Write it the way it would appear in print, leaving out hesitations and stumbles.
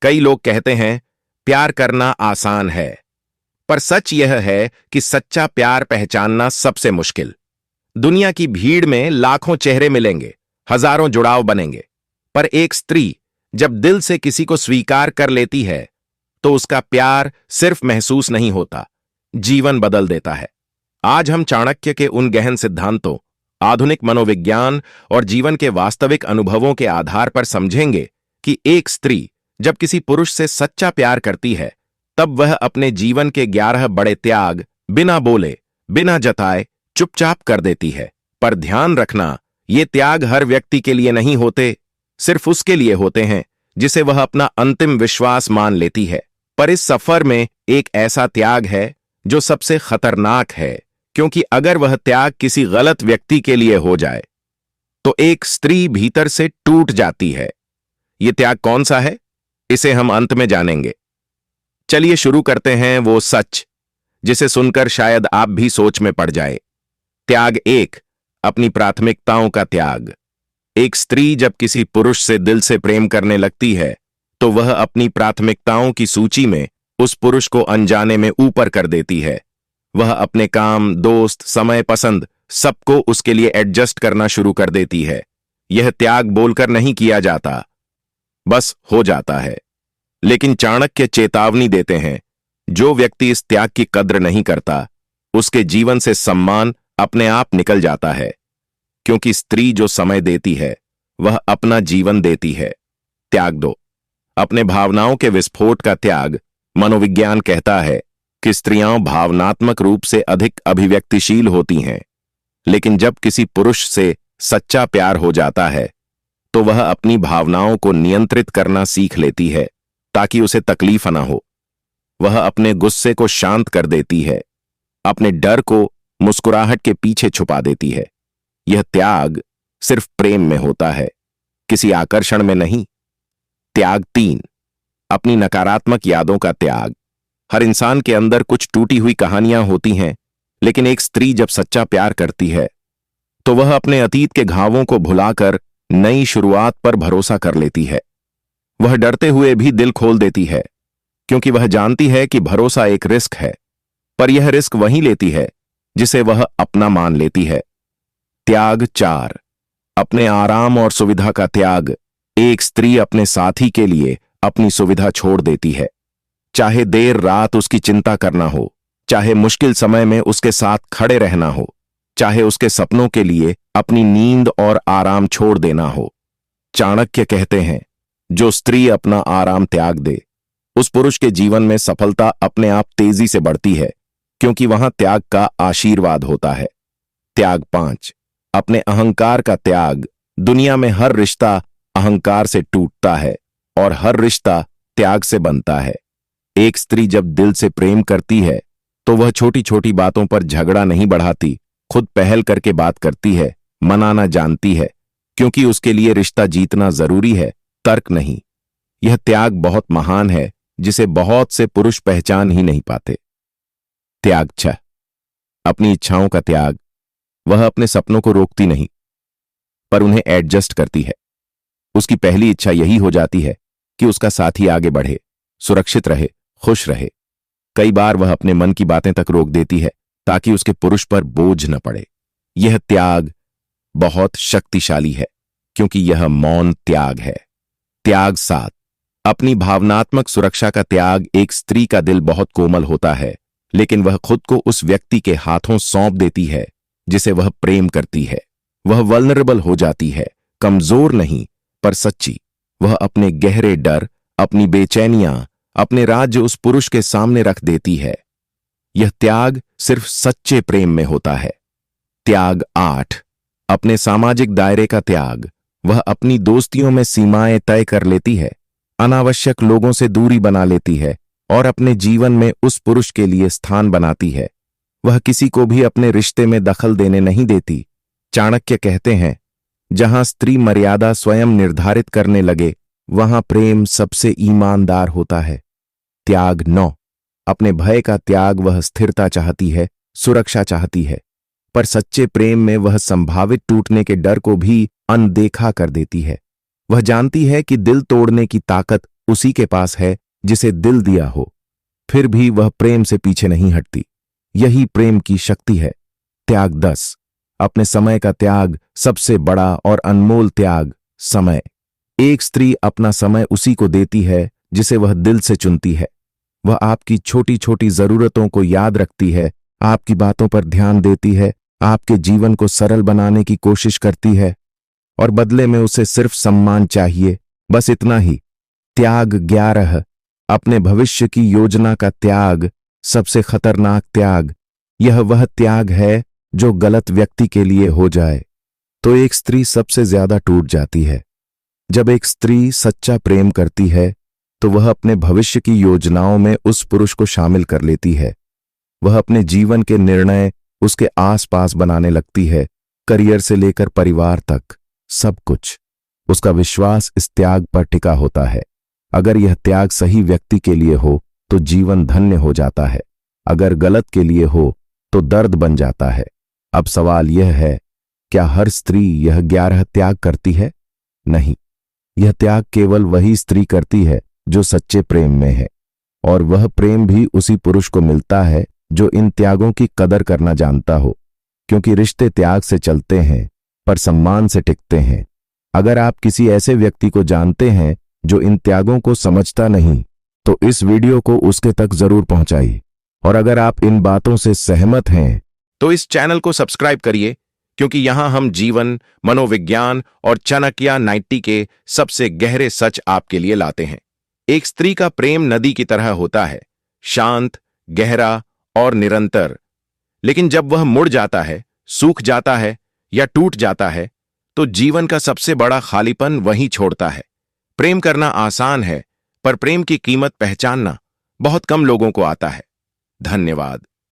कई लोग कहते हैं प्यार करना आसान है, पर सच यह है कि सच्चा प्यार पहचानना सबसे मुश्किल। दुनिया की भीड़ में लाखों चेहरे मिलेंगे, हजारों जुड़ाव बनेंगे, पर एक स्त्री जब दिल से किसी को स्वीकार कर लेती है तो उसका प्यार सिर्फ महसूस नहीं होता, जीवन बदल देता है। आज हम चाणक्य के उन गहन सिद्धांतों, आधुनिक मनोविज्ञान और जीवन के वास्तविक अनुभवों के आधार पर समझेंगे कि एक स्त्री जब किसी पुरुष से सच्चा प्यार करती है तब वह अपने जीवन के 11 बड़े त्याग बिना बोले, बिना जताए चुपचाप कर देती है। पर ध्यान रखना, ये त्याग हर व्यक्ति के लिए नहीं होते, सिर्फ उसके लिए होते हैं जिसे वह अपना अंतिम विश्वास मान लेती है। पर इस सफर में एक ऐसा त्याग है जो सबसे खतरनाक है, क्योंकि अगर वह त्याग किसी गलत व्यक्ति के लिए हो जाए तो एक स्त्री भीतर से टूट जाती है। यह त्याग कौन सा है, इसे हम अंत में जानेंगे। चलिए शुरू करते हैं वो सच जिसे सुनकर शायद आप भी सोच में पड़ जाए। त्याग 1, अपनी प्राथमिकताओं का त्याग। एक स्त्री जब किसी पुरुष से दिल से प्रेम करने लगती है तो वह अपनी प्राथमिकताओं की सूची में उस पुरुष को अनजाने में ऊपर कर देती है। वह अपने काम, दोस्त, समय, पसंद सबको उसके लिए एडजस्ट करना शुरू कर देती है। यह त्याग बोलकर नहीं किया जाता, बस हो जाता है। लेकिन चाणक्य चेतावनी देते हैं, जो व्यक्ति इस त्याग की कद्र नहीं करता उसके जीवन से सम्मान अपने आप निकल जाता है, क्योंकि स्त्री जो समय देती है वह अपना जीवन देती है। त्याग 2, अपने भावनाओं के विस्फोट का त्याग। मनोविज्ञान कहता है कि स्त्रियां भावनात्मक रूप से अधिक अभिव्यक्तिशील होती हैं, लेकिन जब किसी पुरुष से सच्चा प्यार हो जाता है तो वह अपनी भावनाओं को नियंत्रित करना सीख लेती है ताकि उसे तकलीफ न हो। वह अपने गुस्से को शांत कर देती है, अपने डर को मुस्कुराहट के पीछे छुपा देती है। यह त्याग सिर्फ प्रेम में होता है, किसी आकर्षण में नहीं। त्याग 3, अपनी नकारात्मक यादों का त्याग। हर इंसान के अंदर कुछ टूटी हुई कहानियां होती हैं, लेकिन एक स्त्री जब सच्चा प्यार करती है तो वह अपने अतीत के घावों को भुलाकर नई शुरुआत पर भरोसा कर लेती है। वह डरते हुए भी दिल खोल देती है, क्योंकि वह जानती है कि भरोसा एक रिस्क है, पर यह रिस्क वही लेती है जिसे वह अपना मान लेती है। त्याग 4, अपने आराम और सुविधा का त्याग। एक स्त्री अपने साथी के लिए अपनी सुविधा छोड़ देती है, चाहे देर रात उसकी चिंता करना हो, चाहे मुश्किल समय में उसके साथ खड़े रहना हो, चाहे उसके सपनों के लिए अपनी नींद और आराम छोड़ देना हो। चाणक्य कहते हैं, जो स्त्री अपना आराम त्याग दे उस पुरुष के जीवन में सफलता अपने आप तेजी से बढ़ती है, क्योंकि वहां त्याग का आशीर्वाद होता है। त्याग 5, अपने अहंकार का त्याग। दुनिया में हर रिश्ता अहंकार से टूटता है और हर रिश्ता त्याग से बनता है। एक स्त्री जब दिल से प्रेम करती है तो वह छोटी छोटी बातों पर झगड़ा नहीं बढ़ाती, खुद पहल करके बात करती है, मनाना जानती है, क्योंकि उसके लिए रिश्ता जीतना जरूरी है, तर्क नहीं। यह त्याग बहुत महान है, जिसे बहुत से पुरुष पहचान ही नहीं पाते। त्याग 6, अपनी इच्छाओं का त्याग। वह अपने सपनों को रोकती नहीं, पर उन्हें एडजस्ट करती है। उसकी पहली इच्छा यही हो जाती है कि उसका साथी आगे बढ़े, सुरक्षित रहे, खुश रहे। कई बार वह अपने मन की बातें तक रोक देती है ताकि उसके पुरुष पर बोझ न पड़े। यह त्याग बहुत शक्तिशाली है, क्योंकि यह मौन त्याग है। त्याग 7, अपनी भावनात्मक सुरक्षा का त्याग। एक स्त्री का दिल बहुत कोमल होता है, लेकिन वह खुद को उस व्यक्ति के हाथों सौंप देती है जिसे वह प्रेम करती है। वह वल्नरेबल हो जाती है, कमजोर नहीं पर सच्ची। वह अपने गहरे डर, अपनी बेचैनियां, अपने राज्य उस पुरुष के सामने रख देती है। यह त्याग सिर्फ सच्चे प्रेम में होता है। त्याग 8, अपने सामाजिक दायरे का त्याग। वह अपनी दोस्तियों में सीमाएं तय कर लेती है, अनावश्यक लोगों से दूरी बना लेती है और अपने जीवन में उस पुरुष के लिए स्थान बनाती है। वह किसी को भी अपने रिश्ते में दखल देने नहीं देती। चाणक्य कहते हैं, जहां स्त्री मर्यादा स्वयं निर्धारित करने लगे वहां प्रेम सबसे ईमानदार होता है। त्याग 9, अपने भय का त्याग। वह स्थिरता चाहती है, सुरक्षा चाहती है, पर सच्चे प्रेम में वह संभावित टूटने के डर को भी अनदेखा कर देती है। वह जानती है कि दिल तोड़ने की ताकत उसी के पास है जिसे दिल दिया हो, फिर भी वह प्रेम से पीछे नहीं हटती। यही प्रेम की शक्ति है। त्याग 10। अपने समय का त्याग, सबसे बड़ा और अनमोल त्याग, समय। एक स्त्री अपना समय उसी को देती है जिसे वह दिल से चुनती है। वह आपकी छोटी छोटी जरूरतों को याद रखती है, आपकी बातों पर ध्यान देती है, आपके जीवन को सरल बनाने की कोशिश करती है, और बदले में उसे सिर्फ सम्मान चाहिए, बस इतना ही। त्याग 11। अपने भविष्य की योजना का त्याग, सबसे खतरनाक त्याग। यह वह त्याग है जो गलत व्यक्ति के लिए हो जाए तो एक स्त्री सबसे ज्यादा टूट जाती है। जब एक स्त्री सच्चा प्रेम करती है तो वह अपने भविष्य की योजनाओं में उस पुरुष को शामिल कर लेती है। वह अपने जीवन के निर्णय उसके आसपास बनाने लगती है, करियर से लेकर परिवार तक, सब कुछ। उसका विश्वास इस त्याग पर टिका होता है। अगर यह त्याग सही व्यक्ति के लिए हो तो जीवन धन्य हो जाता है, अगर गलत के लिए हो तो दर्द बन जाता है। अब सवाल यह है, क्या हर स्त्री यह 11 त्याग करती है? नहीं, यह त्याग केवल वही स्त्री करती है जो सच्चे प्रेम में है, और वह प्रेम भी उसी पुरुष को मिलता है जो इन त्यागों की कदर करना जानता हो, क्योंकि रिश्ते त्याग से चलते हैं पर सम्मान से टिकते हैं। अगर आप किसी ऐसे व्यक्ति को जानते हैं जो इन त्यागों को समझता नहीं, तो इस वीडियो को उसके तक जरूर पहुंचाइए। और अगर आप इन बातों से सहमत हैं तो इस चैनल को सब्सक्राइब करिए, क्योंकि यहां हम जीवन, मनोविज्ञान और चाणक्य 90 के सबसे गहरे सच आपके लिए लाते हैं। एक स्त्री का प्रेम नदी की तरह होता है, शांत, गहरा और निरंतर। लेकिन जब वह मुड़ जाता है, सूख जाता है या टूट जाता है, तो जीवन का सबसे बड़ा खालीपन वहीं छोड़ता है। प्रेम करना आसान है, पर प्रेम की कीमत पहचानना बहुत कम लोगों को आता है। धन्यवाद।